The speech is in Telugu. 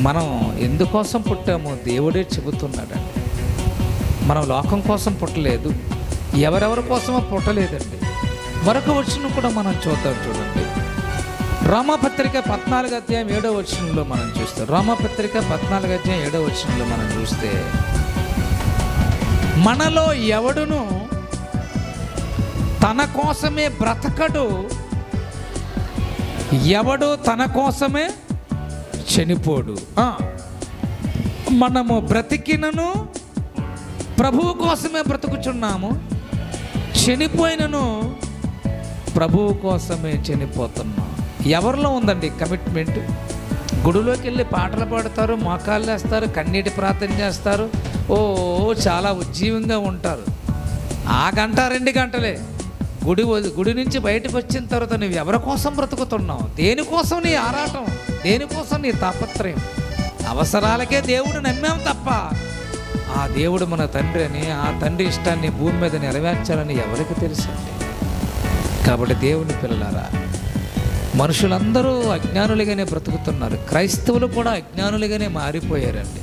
మనం ఎందుకోసం పుట్టామో దేవుడే చెబుతున్నాడండి. మనం లోకం కోసం పుట్టలేదు, ఎవరెవరి కోసమో పుట్టలేదండి. మరొక వచనం కూడా మనం చూద్దాం. చూడండి, రోమాపత్రిక 14:7 మనం చూస్తే, రోమాపత్రిక 14:7 మనం చూస్తే, మనలో ఎవడును తన కోసమే బ్రతకడు, ఎవడు తన కోసమే చనిపోడు. మనము బ్రతికినను ప్రభువు కోసమే బ్రతుకుచున్నాము, చనిపోయినను ప్రభువు కోసమే చనిపోతున్నాం. ఎవరిలో ఉందండి కమిట్మెంట్? గుడిలోకి వెళ్ళి పాటలు పాడతారు, మోకాళ్ళు వేస్తారు, కన్నీటి ప్రార్థన చేస్తారు, చాలా ఉజ్జీవంగా ఉంటారు. ఆ 1-2 గంటలే. గుడి నుంచి బయటకు వచ్చిన తర్వాత నువ్వు ఎవరి కోసం బ్రతుకుతున్నావు? దేనికోసం నీ ఆరాటం? దేనికోసం నీ తాపత్రయం? అవసరాలకే దేవుడు నమ్మాం తప్ప ఆ దేవుడు మన తండ్రి అని, ఆ తండ్రి ఇష్టాన్ని భూమి మీద నెరవేర్చాలని ఎవరికి తెలుసండి? కాబట్టి దేవుని పిల్లలారా, మనుషులందరూ అజ్ఞానులుగానే బ్రతుకుతున్నారు. క్రైస్తవులు కూడా అజ్ఞానులుగానే మారిపోయారండి.